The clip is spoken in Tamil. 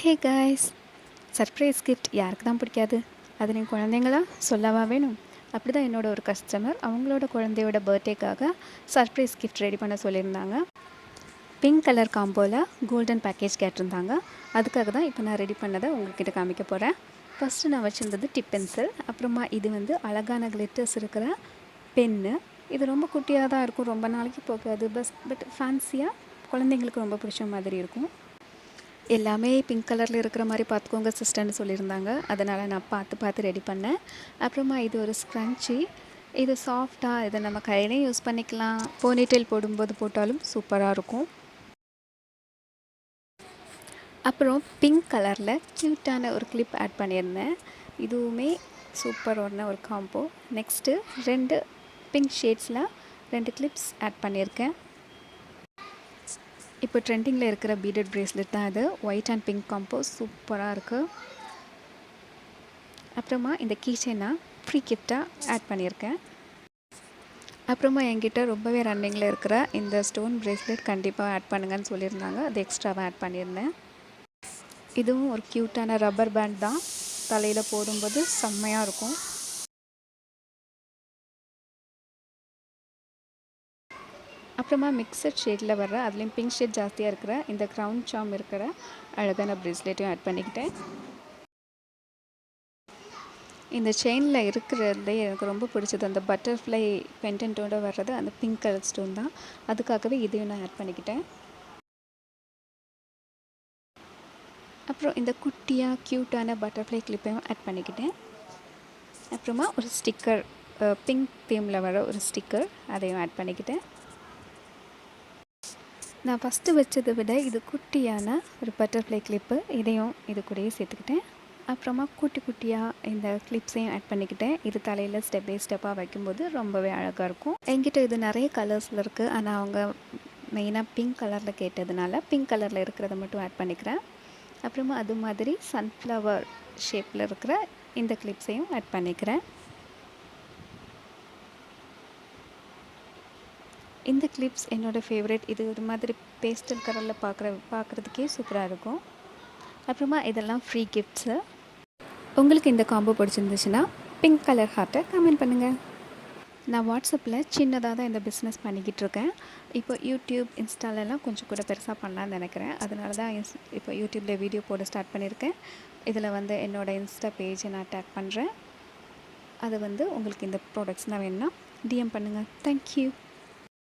ஹே காய்ஸ், சர்ப்ரைஸ் கிஃப்ட் யாருக்கு தான் பிடிக்காது? அதுலேயும் குழந்தைங்களா சொல்லவா வேணும்? அப்படி தான் என்னோட ஒரு கஸ்டமர் அவங்களோட குழந்தையோட பர்த்டேக்காக சர்ப்ரைஸ் கிஃப்ட் ரெடி பண்ண சொல்லியிருந்தாங்க. பிங்க் கலர் காம்போவில் கோல்டன் பேக்கேஜ் கேட்டிருந்தாங்க. அதுக்காக தான் இப்போ நான் ரெடி பண்ணதை உங்கள்கிட்ட காமிக்க போகிறேன். ஃபஸ்ட்டு நான் வச்சுருந்தது டிப் பென்சில். அப்புறமா இது வந்து அழகான கிளிட்டர்ஸ் இருக்கிற பென்னு. இது ரொம்ப குட்டியாக தான் இருக்கும், ரொம்ப நாளைக்கு போகாது. பட் ஃபேன்சியாக குழந்தைங்களுக்கு ரொம்ப பிடிச்ச மாதிரி இருக்கும். எல்லாமே பிங்க் கலரில் இருக்கிற மாதிரி பார்த்துக்கோங்க சிஸ்டர்னு சொல்லியிருந்தாங்க. அதனால் நான் பார்த்து ரெடி பண்ணேன். அப்புறமா இது ஒரு ஸ்க்ரன்ச்சி. இது சாஃப்டாக, இதை நம்ம கையிலையும் யூஸ் பண்ணிக்கலாம், போனிடெயில் போடும்போது போட்டாலும் சூப்பராக இருக்கும். அப்புறம் பிங்க் கலரில் க்யூட்டான ஒரு கிளிப் ஆட் பண்ணியிருந்தேன். இதுவுமே சூப்பரான ஒரு காம்போ. நெக்ஸ்ட்டு 2 பிங்க் ஷேட்ஸில் 2 கிளிப்ஸ் ஆட் பண்ணியிருக்கேன். இப்போ ட்ரெண்டிங்கில் இருக்கிற பீடட் ப்ரேஸ்லெட் தான் இது. ஒயிட் அண்ட் பிங்க் காம்போ சூப்பராக இருக்குது. அப்புறமா இந்த கீச்செயினை ஃப்ரீ கிஃப்டாக ஆட் பண்ணியிருக்கேன். அப்புறமா என்கிட்ட ரொம்பவே ரன்னிங்கில் இருக்கிற இந்த ஸ்டோன் ப்ரேஸ்லெட் கண்டிப்பாக ஆட் பண்ணுங்கன்னு சொல்லியிருந்தாங்க. அது எக்ஸ்ட்ராவாக ஆட் பண்ணியிருந்தேன். இதுவும் ஒரு க்யூட்டான ரப்பர் பேண்ட் தான். தலையில் போடும்போது செம்மையாக இருக்கும். அப்புறமா மிக்சட் ஷேடில் வர்ற, அதுலேயும் பிங்க் ஷேட் ஜாஸ்தியாக இருக்கிற இந்த க்ரௌன் சாம் இருக்கிற அழகான ப்ரேஸ்லெட்டையும் ஆட் பண்ணிக்கிட்டேன். இந்த செயினில் இருக்கிறதுலே எனக்கு ரொம்ப பிடிச்சது அந்த பட்டர்ஃப்ளை பெண்டன்ட்டோடு வர்றது அந்த பிங்க் கலர் ஸ்டோன் தான். அதுக்காகவே இதையும் நான் ஆட் பண்ணிக்கிட்டேன். அப்புறம் இந்த குட்டியாக க்யூட்டான பட்டர்ஃப்ளை கிளிப்பையும் ஆட் பண்ணிக்கிட்டேன். அப்புறமா ஒரு ஸ்டிக்கர், பிங்க் தீமில் வர ஒரு ஸ்டிக்கர், அதையும் ஆட் பண்ணிக்கிட்டேன். நான் ஃபஸ்ட்டு வச்சதை விட இது குட்டியான ஒரு பட்டர்ஃப்ளை கிளிப்பு, இதையும் இது கூடயே சேர்த்துக்கிட்டேன். அப்புறமா குட்டியாக இந்த கிளிப்ஸையும் ஆட் பண்ணிக்கிட்டேன். இது தலையில் ஸ்டெப் பை ஸ்டெப்பாக வைக்கும்போது ரொம்பவே அழகாக இருக்கும். என்கிட்ட இது நிறைய கலர்ஸில் இருக்குது. ஆனால் அவங்க மெயினாக பிங்க் கலரில் கேட்டதுனால பிங்க் கலரில் இருக்கிறத மட்டும் ஆட் பண்ணிக்கிறேன். அப்புறமா அது மாதிரி சன்ஃப்ளவர் ஷேப்பில் இருக்கிற இந்த கிளிப்ஸையும் ஆட் பண்ணிக்கிறேன். இந்த கிளிப்ஸ் என்னோடய ஃபேவரட். இது ஒரு மாதிரி பேஸ்டல் கலரில் பார்க்குறதுக்கே சூப்பராக இருக்கும். அப்புறமா இதெல்லாம் ஃப்ரீ கிஃப்ட்ஸு. உங்களுக்கு இந்த காம்போ பிடிச்சிருந்துச்சுன்னா பிங்க் கலர் ஹார்ட்டை கமெண்ட் பண்ணுங்கள். நான் வாட்ஸ்அப்பில் சின்னதாக தான் இந்த பிஸ்னஸ் பண்ணிக்கிட்டு இருக்கேன். இப்போ யூடியூப், இன்ஸ்டாலெலாம் கொஞ்சம் கூட பெருசாக பண்ணலான்னு நினைக்கிறேன். அதனால தான் இப்போ யூடியூப்பில் வீடியோ போட ஸ்டார்ட் பண்ணியிருக்கேன். இதில் வந்து என்னோடய இன்ஸ்டா பேஜை நான் டேக் பண்ணுறேன். அது வந்து உங்களுக்கு இந்த ப்ராடக்ட்ஸ்லாம் வேணும்னா டிஎம் பண்ணுங்கள். தேங்க்யூ.